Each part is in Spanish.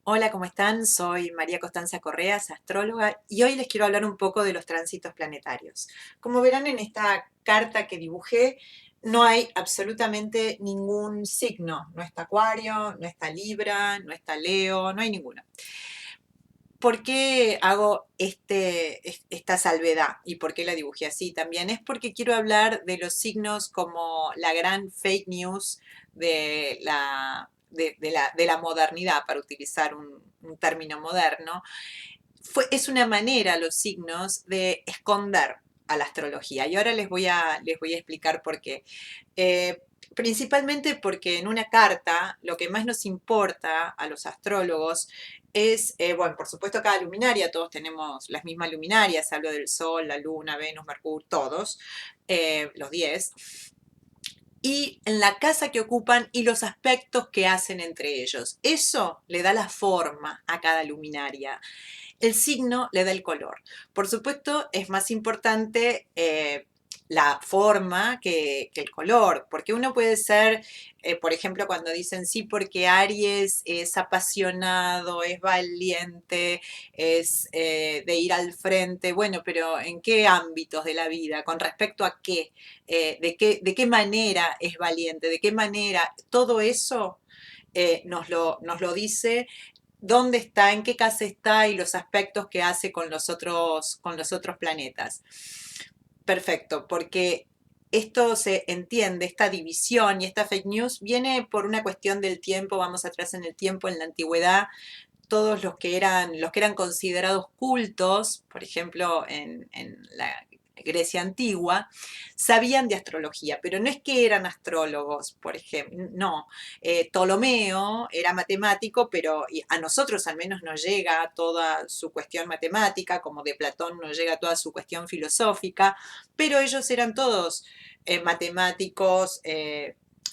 Hola, ¿cómo están? Soy María Constanza Correas, astróloga, y hoy les quiero hablar un poco de los tránsitos planetarios. Como verán en esta carta que dibujé, no hay absolutamente ningún signo. No está Acuario, no está Libra, no está Leo, no hay ninguno. ¿Por qué hago esta salvedad y por qué la dibujé así? También es porque quiero hablar de los signos como la gran fake news de la modernidad, para utilizar un término moderno. Es una manera, los signos, de esconder a la astrología. Y ahora les voy a explicar por qué. Eh, Principalmente porque en una carta lo que más nos importa a los astrólogos es, bueno, por supuesto cada luminaria, todos tenemos las mismas luminarias, hablo del Sol, la Luna, Venus, Mercurio, todos, los 10, y en la casa que ocupan y los aspectos que hacen entre ellos. Eso le da la forma a cada luminaria. El signo le da el color. Por supuesto, es más importante la forma que el color, porque uno puede ser, por ejemplo, cuando dicen sí, porque Aries es apasionado, es valiente, es de ir al frente, bueno, pero ¿en qué ámbitos de la vida? ¿Con respecto a qué? ¿De qué manera es valiente? ¿De qué manera? Todo eso nos lo dice dónde está, en qué casa está y los aspectos que hace con los otros planetas. Perfecto, porque esto se entiende, esta división y esta fake news viene por una cuestión del tiempo. Vamos atrás en el tiempo, en la antigüedad, todos los que eran considerados cultos, por ejemplo, en la Grecia antigua, sabían de astrología, pero no es que eran astrólogos, por ejemplo, no. Ptolomeo era matemático, pero a nosotros al menos nos llega toda su cuestión matemática, como de Platón nos llega toda su cuestión filosófica, pero ellos eran todos matemáticos,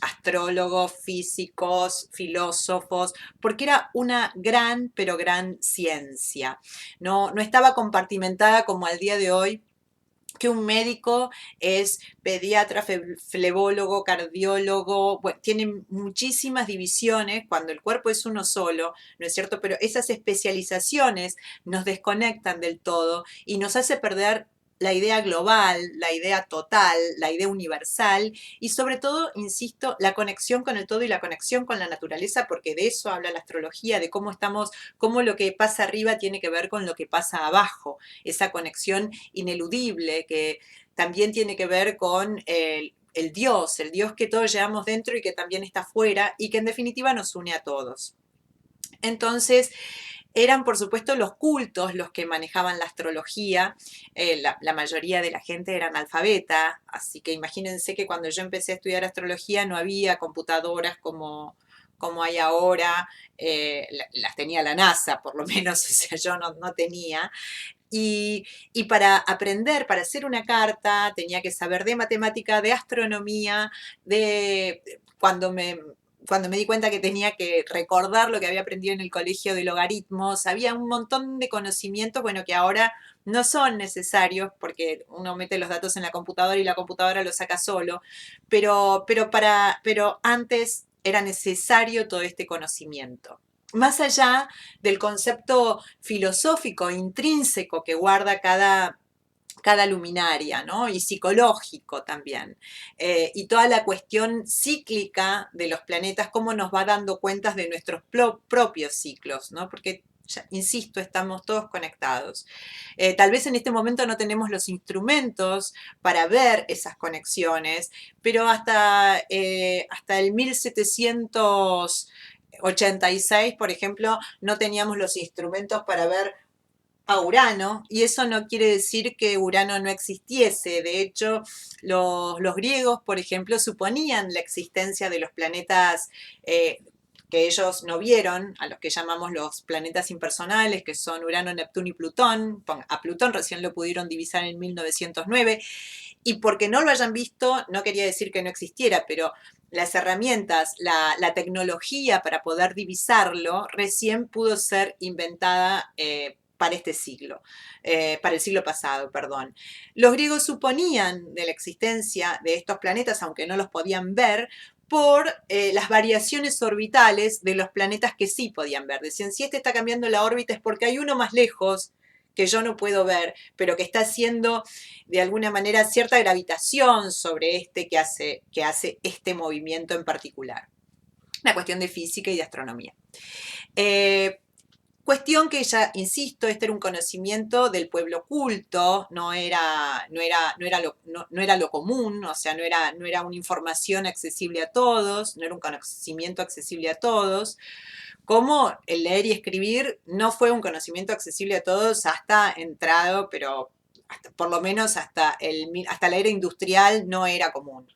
astrólogos, físicos, filósofos, porque era una gran, pero gran ciencia. No estaba compartimentada como al día de hoy, que un médico es pediatra, flebólogo, cardiólogo, bueno, tienen muchísimas divisiones cuando el cuerpo es uno solo, ¿no es cierto? Pero esas especializaciones nos desconectan del todo y nos hace perder la idea global, la idea total, la idea universal y sobre todo, insisto, la conexión con el todo y la conexión con la naturaleza, porque de eso habla la astrología, de cómo estamos, cómo lo que pasa arriba tiene que ver con lo que pasa abajo, esa conexión ineludible que también tiene que ver con el Dios que todos llevamos dentro y que también está afuera y que en definitiva nos une a todos. Entonces, eran por supuesto los cultos los que manejaban la astrología. La mayoría de la gente era analfabeta, así que imagínense que cuando yo empecé a estudiar astrología no había computadoras como hay ahora. Las tenía la NASA, por lo menos, o sea, yo no tenía. Y para aprender, para hacer una carta, tenía que saber de matemática, de astronomía, de cuando me di cuenta que tenía que recordar lo que había aprendido en el colegio de logaritmos. Había un montón de conocimientos, bueno, que ahora no son necesarios porque uno mete los datos en la computadora y la computadora lo saca solo, pero antes era necesario todo este conocimiento. Más allá del concepto filosófico intrínseco que guarda cada luminaria, ¿no? Y psicológico también. Y toda la cuestión cíclica de los planetas, cómo nos va dando cuentas de nuestros propios ciclos, ¿no? Porque, ya, insisto, estamos todos conectados. Tal vez en este momento no tenemos los instrumentos para ver esas conexiones, pero hasta el 1786, por ejemplo, no teníamos los instrumentos para ver a Urano, y eso no quiere decir que Urano no existiese. De hecho, los griegos, por ejemplo, suponían la existencia de los planetas que ellos no vieron, a los que llamamos los planetas impersonales, que son Urano, Neptuno y Plutón. A Plutón recién lo pudieron divisar en 1909, y porque no lo hayan visto no quería decir que no existiera, pero las herramientas, la tecnología para poder divisarlo recién pudo ser inventada para este siglo, para el siglo pasado, perdón. Los griegos suponían de la existencia de estos planetas, aunque no los podían ver, por las variaciones orbitales de los planetas que sí podían ver. Decían, si este está cambiando la órbita es porque hay uno más lejos que yo no puedo ver, pero que está haciendo de alguna manera cierta gravitación sobre este que hace este movimiento en particular. Una cuestión de física y de astronomía. Cuestión que ya, insisto, este era un conocimiento del pueblo culto, no era lo común, o sea, no era una información accesible a todos, no era un conocimiento accesible a todos, como el leer y escribir no fue un conocimiento accesible a todos hasta entrado, pero por lo menos hasta la era industrial no era común.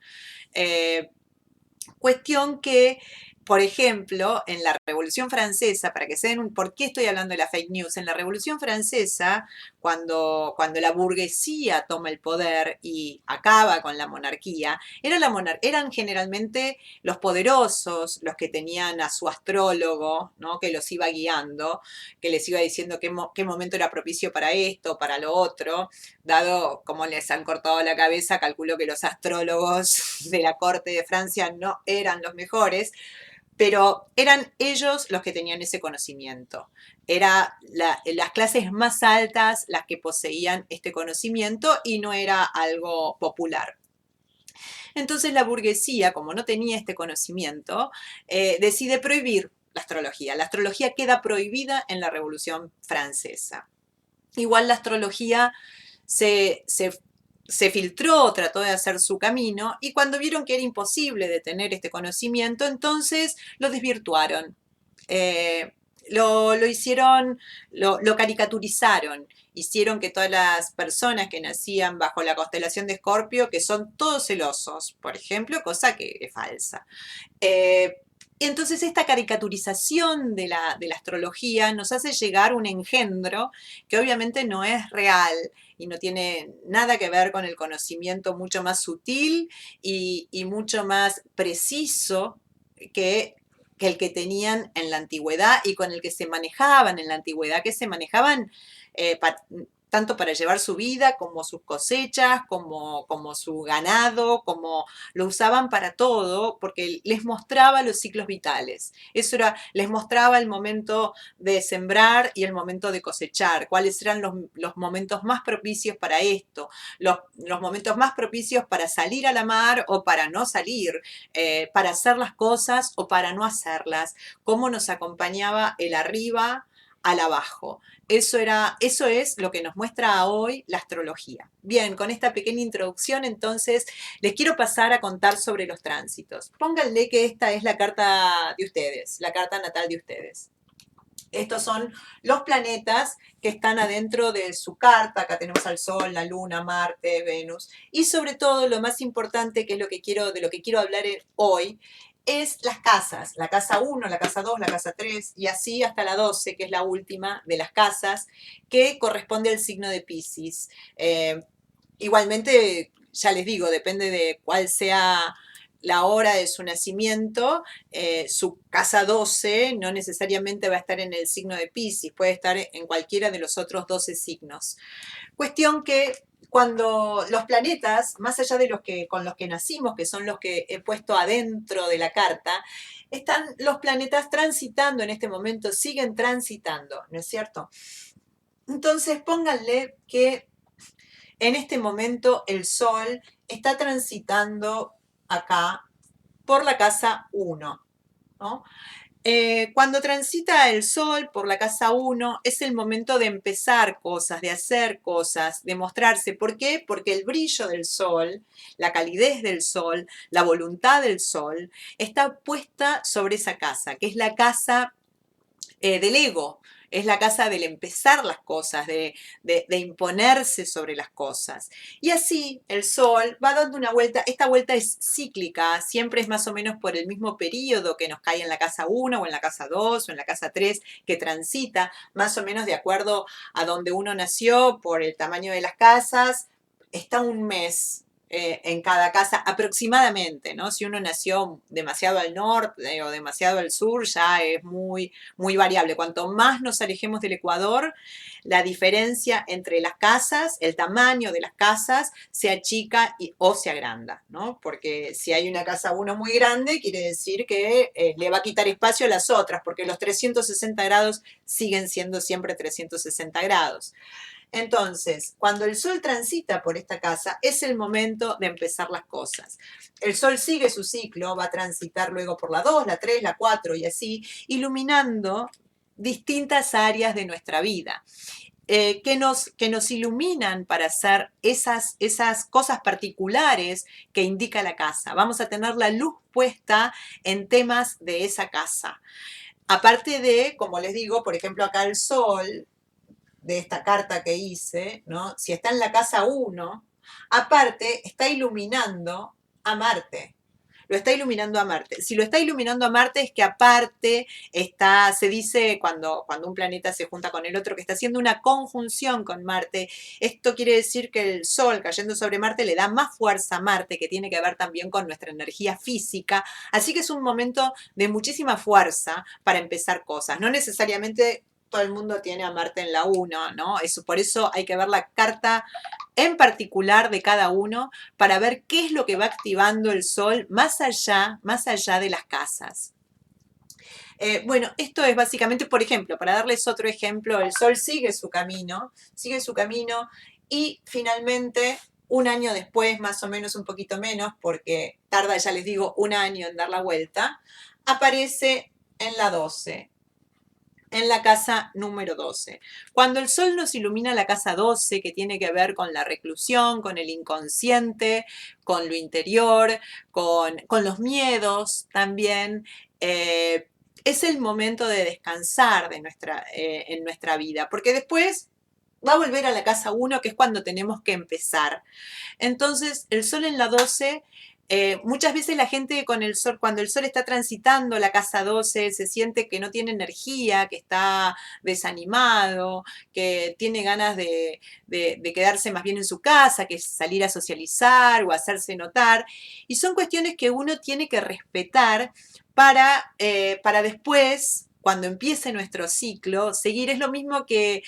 Cuestión que, por ejemplo, en la Revolución Francesa, para que se den ¿por qué estoy hablando de la fake news? En la Revolución Francesa, cuando la burguesía toma el poder y acaba con la monarquía, eran generalmente los poderosos los que tenían a su astrólogo, ¿no? Que los iba guiando, que les iba diciendo qué momento era propicio para esto, para lo otro. Dado cómo les han cortado la cabeza, calculo que los astrólogos de la corte de Francia no eran los mejores, pero eran ellos los que tenían ese conocimiento. Eran las clases más altas las que poseían este conocimiento y no era algo popular. Entonces la burguesía, como no tenía este conocimiento, decide prohibir la astrología. La astrología queda prohibida en la Revolución Francesa. Igual la astrología se filtró, trató de hacer su camino y cuando vieron que era imposible de tener este conocimiento, entonces lo desvirtuaron. Lo hicieron, lo caricaturizaron, hicieron que todas las personas que nacían bajo la constelación de Escorpio, que son todos celosos, por ejemplo, cosa que es falsa. Y entonces esta caricaturización de la astrología nos hace llegar un engendro que obviamente no es real y no tiene nada que ver con el conocimiento mucho más sutil y mucho más preciso que el que tenían en la antigüedad y con el que se manejaban en la antigüedad, que se manejaban tanto para llevar su vida como sus cosechas, como su ganado, como lo usaban para todo, porque les mostraba los ciclos vitales. Eso era, les mostraba el momento de sembrar y el momento de cosechar, cuáles eran los momentos más propicios para esto, los momentos más propicios para salir a la mar o para no salir, para hacer las cosas o para no hacerlas, cómo nos acompañaba el arriba al abajo. Eso es lo que nos muestra hoy la astrología. Bien, con esta pequeña introducción, entonces, les quiero pasar a contar sobre los tránsitos. Pónganle que esta es la carta de ustedes, la carta natal de ustedes. Estos son los planetas que están adentro de su carta. Acá tenemos al Sol, la Luna, Marte, Venus. Y sobre todo, lo más importante, que es de lo que quiero hablar hoy, es las casas. La casa 1, la casa 2, la casa 3 y así hasta la 12, que es la última de las casas, que corresponde al signo de Piscis. Igualmente, ya les digo, depende de cuál sea la hora de su nacimiento, su casa 12 no necesariamente va a estar en el signo de Piscis, puede estar en cualquiera de los otros 12 signos. Cuestión que cuando los planetas, más allá de con los que nacimos, que son los que he puesto adentro de la carta, están los planetas transitando en este momento, siguen transitando, ¿no es cierto? Entonces pónganle que en este momento el Sol está transitando acá por la casa 1, ¿no? Cuando transita el Sol por la casa 1 es el momento de empezar cosas, de hacer cosas, de mostrarse. ¿Por qué? Porque el brillo del Sol, la calidez del Sol, la voluntad del Sol está puesta sobre esa casa, que es la casa del ego, es la casa del empezar las cosas, de imponerse sobre las cosas. Y así el Sol va dando una vuelta, esta vuelta es cíclica, siempre es más o menos por el mismo periodo que nos cae en la casa 1 o en la casa 2 o en la casa 3, que transita más o menos de acuerdo a donde uno nació, por el tamaño de las casas, está un mes en cada casa aproximadamente, ¿no? Si uno nació demasiado al norte o demasiado al sur, ya es muy, muy variable. Cuanto más nos alejemos del Ecuador, la diferencia entre las casas, el tamaño de las casas, se achica o se agranda, ¿no? Porque si hay una casa uno muy grande, quiere decir que le va a quitar espacio a las otras, porque los 360 grados siguen siendo siempre 360 grados. Entonces, cuando el sol transita por esta casa, es el momento de empezar las cosas. El sol sigue su ciclo, va a transitar luego por la 2, la 3, la 4 y así, iluminando distintas áreas de nuestra vida. Que nos iluminan para hacer esas cosas particulares que indica la casa. Vamos a tener la luz puesta en temas de esa casa. Aparte de, como les digo, por ejemplo, acá el sol de esta carta que hice, ¿no? Si está en la casa 1, aparte está iluminando a Marte. Lo está iluminando a Marte. Si lo está iluminando a Marte es que aparte se dice cuando un planeta se junta con el otro que está haciendo una conjunción con Marte. Esto quiere decir que el Sol cayendo sobre Marte le da más fuerza a Marte, que tiene que ver también con nuestra energía física. Así que es un momento de muchísima fuerza para empezar cosas. No necesariamente todo el mundo tiene a Marte en la 1, ¿no? Por eso hay que ver la carta en particular de cada uno para ver qué es lo que va activando el sol más allá de las casas. Bueno, esto es básicamente, por ejemplo, para darles otro ejemplo, el sol sigue su camino y finalmente un año después, más o menos un poquito menos, porque tarda, ya les digo, un año en dar la vuelta, aparece en la 12, en la casa número 12. Cuando el sol nos ilumina la casa 12, que tiene que ver con la reclusión, con el inconsciente, con lo interior, con los miedos también, es el momento de descansar en nuestra vida, porque después va a volver a la casa 1, que es cuando tenemos que empezar. Entonces, el sol en la 12, muchas veces la gente con el sol, cuando el sol está transitando la casa 12, se siente que no tiene energía, que está desanimado, que tiene ganas de quedarse más bien en su casa, que salir a socializar o hacerse notar. Y son cuestiones que uno tiene que respetar para después, cuando empiece nuestro ciclo, seguir. Es lo mismo que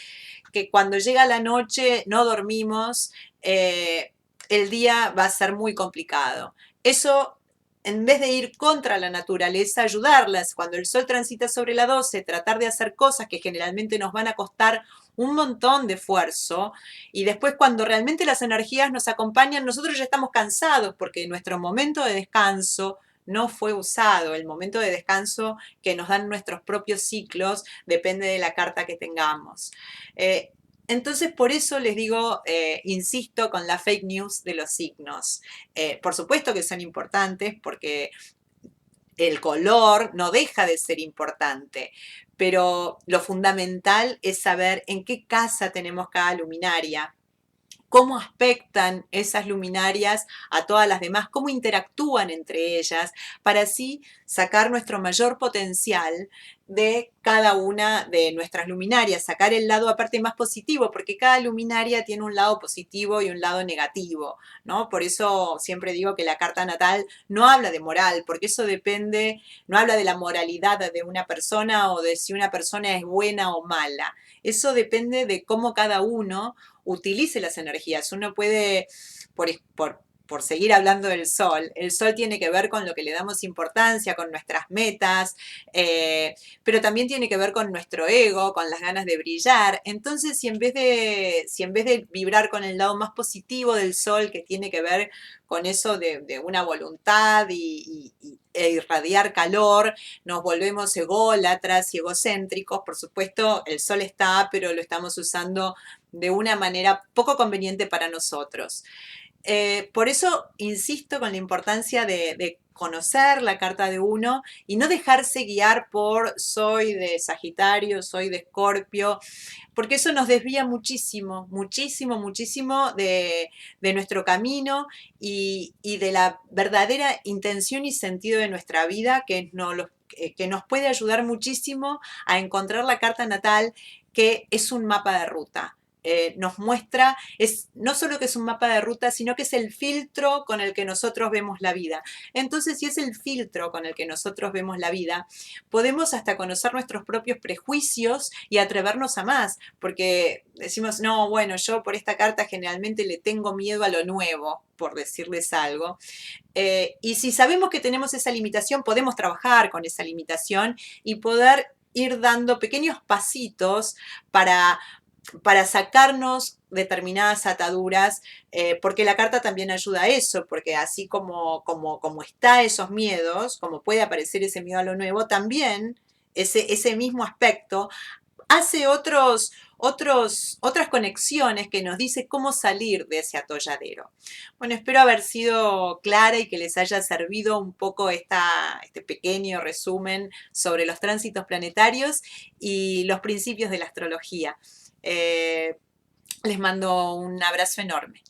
cuando llega la noche no dormimos, el día va a ser muy complicado. Eso, en vez de ir contra la naturaleza, ayudarlas. Cuando el sol transita sobre la 12, tratar de hacer cosas que generalmente nos van a costar un montón de esfuerzo, y después cuando realmente las energías nos acompañan, nosotros ya estamos cansados porque nuestro momento de descanso no fue usado. El momento de descanso que nos dan nuestros propios ciclos depende de la carta que tengamos. Eh, entonces, por eso les digo, insisto con la fake news de los signos. Por supuesto que son importantes porque el color no deja de ser importante, pero lo fundamental es saber en qué casa tenemos cada luminaria, cómo aspectan esas luminarias a todas las demás, cómo interactúan entre ellas, para así sacar nuestro mayor potencial de cada una de nuestras luminarias, sacar el lado aparte más positivo, porque cada luminaria tiene un lado positivo y un lado negativo, ¿no? Por eso siempre digo que la carta natal no habla de moral, porque eso depende, no habla de la moralidad de una persona o de si una persona es buena o mala. Eso depende de cómo cada uno utilice las energías. Uno puede, por seguir hablando del sol, el sol tiene que ver con lo que le damos importancia, con nuestras metas, pero también tiene que ver con nuestro ego, con las ganas de brillar. Entonces, si en vez de vibrar con el lado más positivo del sol, que tiene que ver con eso de una voluntad e irradiar calor, nos volvemos ególatras y egocéntricos, por supuesto, el sol está, pero lo estamos usando de una manera poco conveniente para nosotros. Por eso insisto con la importancia de conocer la carta de uno y no dejarse guiar por soy de Sagitario, soy de Escorpio, porque eso nos desvía muchísimo, muchísimo, muchísimo de nuestro camino y de la verdadera intención y sentido de nuestra vida, que nos puede ayudar muchísimo a encontrar la carta natal, que es un mapa de ruta. nos muestra, no solo que es un mapa de ruta, sino que es el filtro con el que nosotros vemos la vida. Entonces, si es el filtro con el que nosotros vemos la vida, podemos hasta conocer nuestros propios prejuicios y atrevernos a más, porque decimos, no, bueno, yo por esta carta generalmente le tengo miedo a lo nuevo, por decirles algo. Y si sabemos que tenemos esa limitación, podemos trabajar con esa limitación y poder ir dando pequeños pasitos para sacarnos determinadas ataduras, porque la carta también ayuda a eso, porque así como está esos miedos, como puede aparecer ese miedo a lo nuevo, también ese mismo aspecto hace otras conexiones que nos dice cómo salir de ese atolladero. Bueno, espero haber sido clara y que les haya servido un poco este pequeño resumen sobre los tránsitos planetarios y los principios de la astrología. Les mando un abrazo enorme.